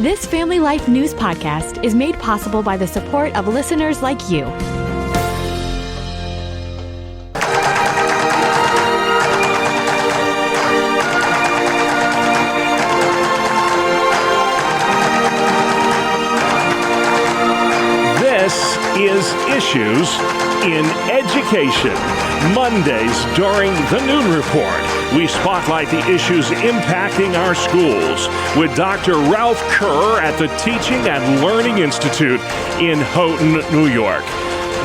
This Family Life News podcast is made possible by the support of listeners like you. This is Issues in Education. Mondays during the Noon Report, we spotlight the issues impacting our schools with Dr. Ralph Kerr at the Teaching and Learning Institute in Houghton, New York.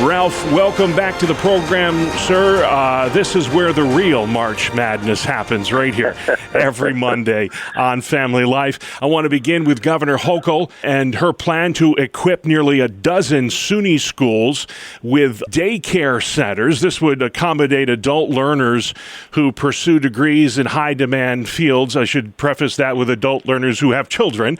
Ralph, welcome back to the program, sir. This is where the real March Madness happens, right here, every Monday on Family Life. I want to begin with Governor Hochul and her plan to equip nearly a dozen SUNY schools with daycare centers. This would accommodate adult learners who pursue degrees in high-demand fields. I should preface that with adult learners who have children.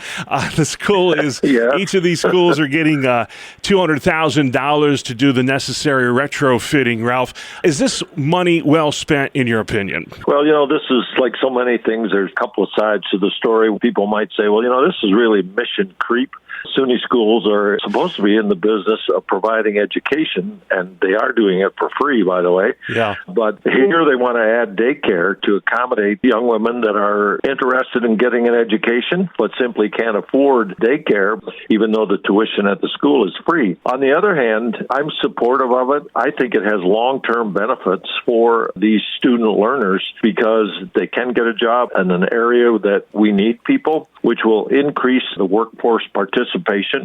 The school is, Each of these schools are getting $200,000 to do the necessary retrofitting. Ralph, is this money well spent in your opinion? Well, this is like so many things. There's a couple of sides to the story. People might say, well, this is really mission creep. SUNY schools are supposed to be in the business of providing education, and they are doing it for free, by the way. Yeah. But here they want to add daycare to accommodate young women that are interested in getting an education, but simply can't afford daycare, even though the tuition at the school is free. On the other hand, I'm supportive of it. I think it has long-term benefits for these student learners because they can get a job in an area that we need people, which will increase the workforce participation,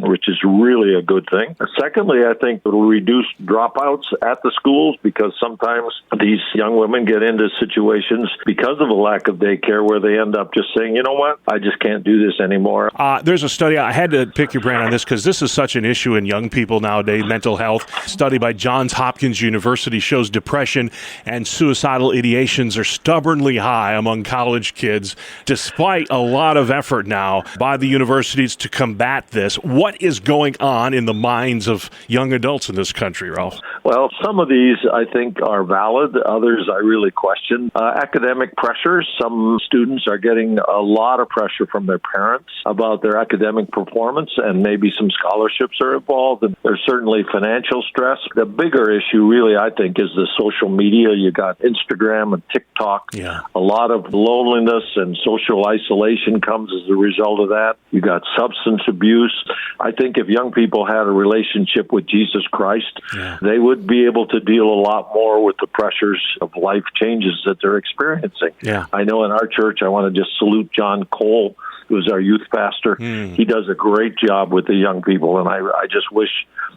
which is really a good thing. Secondly, I think it will reduce dropouts at the schools because sometimes these young women get into situations because of a lack of daycare where they end up just saying, you know what, I just can't do this anymore. There's a study, I had to pick your brain on this because this is such an issue in young people nowadays, mental health. A study by Johns Hopkins University shows depression and suicidal ideations are stubbornly high among college kids, despite a lot of effort now by the universities to combat this. What is going on in the minds of young adults in this country, Ralph? Well, some of these I think are valid. Others I really question. Academic pressures. Some students are getting a lot of pressure from their parents about their academic performance, and maybe some scholarships are involved. And there's certainly financial stress. The bigger issue really, I think, is the social media. You got Instagram and TikTok. Yeah. A lot of loneliness and social isolation comes as a result of that. You got substance abuse. I think if young people had a relationship with Jesus Christ, they would be able to deal a lot more with the pressures of life changes that they're experiencing. Yeah. I know in our church, I want to just salute John Cole, who's our youth pastor. He does a great job with the young people, and I just wish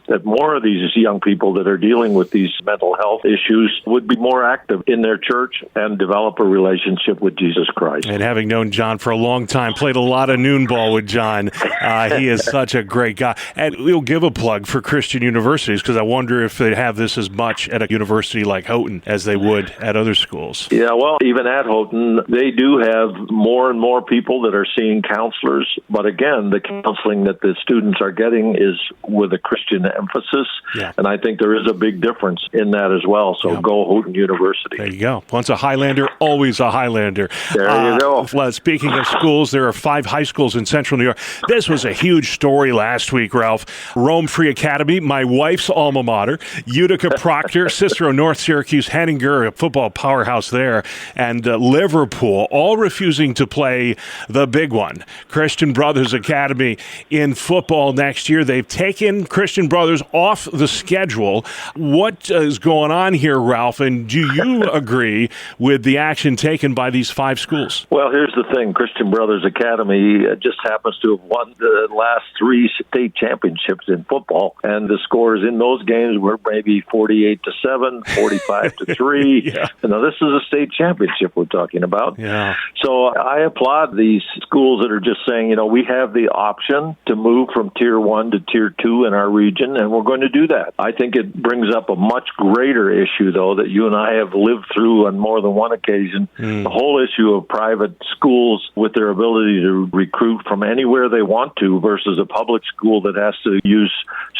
that more of these young people that are dealing with these mental health issues would be more active in their church and develop a relationship with Jesus Christ. And having known John for a long time, played a lot of noon ball with John. He is such a great guy. And we'll give a plug for Christian universities because I wonder if they have this as much at a university like Houghton as they would at other schools. Yeah, well, even at Houghton, they do have more and more people that are seeing counselors. But again, the counseling that the students are getting is with a Christian emphasis. Yeah. And I think there is a big difference in that as well. So go Houghton University. There you go. Once a Highlander, always a Highlander. There you go. Well, speaking of schools, there are 5 high schools in Central New York. This was a huge story last week, Ralph. Rome Free Academy, my wife's alma mater, Utica Proctor, Cicero North Syracuse, Henninger, a football powerhouse there, and Liverpool, all refusing to play the big one, Christian Brothers Academy, in football next year. They've taken Christian Brothers off the schedule. What is going on here, Ralph? And do you agree with the action taken by these 5 schools? Well, here's the thing. Christian Brothers Academy just happens to have won the last 3 state championships in football. And the scores in those games were maybe 48-7, 45-3. Yeah. Now, this is a state championship we're talking about. Yeah. So I applaud these schools that are just saying, we have the option to move from Tier 1 to Tier 2 in our region, and we're going to do that. I think it brings up a much greater issue, though, that you and I have lived through on more than one occasion. The whole issue of private schools with their ability to recruit from anywhere they want to versus a public school that has to use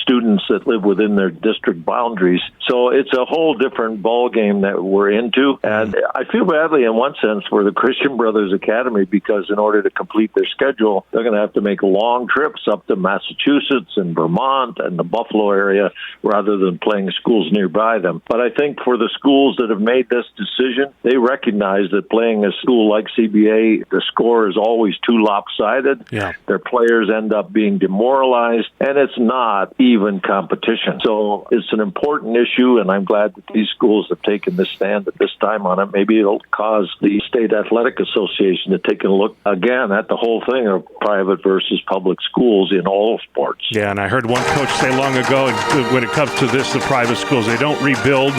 students that live within their district boundaries. So it's a whole different ballgame that we're into. And I feel badly in one sense for the Christian Brothers Academy, because in order to complete their schedule, they're going to have to make long trips up to Massachusetts and Vermont and the Buffalo area rather than playing schools nearby them. But I think for the schools that have made this decision, they recognize that playing a school like CBA, the score is always too lopsided. Yeah. Their players end up being demoralized, and it's not even competition. So it's an important issue, and I'm glad that these schools have taken this stand at this time on it. Maybe it'll cause the State Athletic Association to take a look again at the whole thing of private versus public schools in all sports. Yeah, and I heard one coach say long ago, when it comes to this, the private schools, they don't rebuild,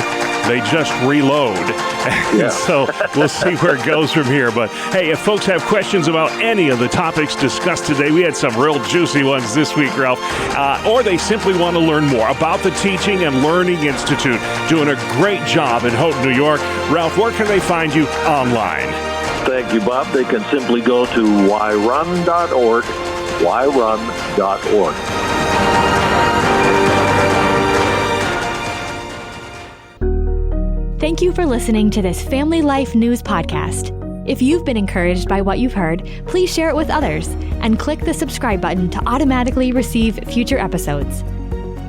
they just reload. Yeah. So we'll see where it goes from here. But hey, if folks have questions about any of the topics discussed today, we had some real juicy ones this week, Ralph, or they simply want to learn more about the Teaching and Learning Institute, doing a great job in Houghton, New York. Ralph, where can they find you online? Thank you, Bob. They can simply go to whyrun.org, whyrun.org. Thank you for listening to this Family Life News podcast. If you've been encouraged by what you've heard, please share it with others and click the subscribe button to automatically receive future episodes.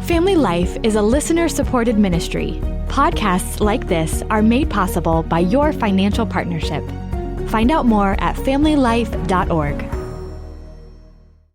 Family Life is a listener-supported ministry. Podcasts like this are made possible by your financial partnership. Find out more at familylife.org.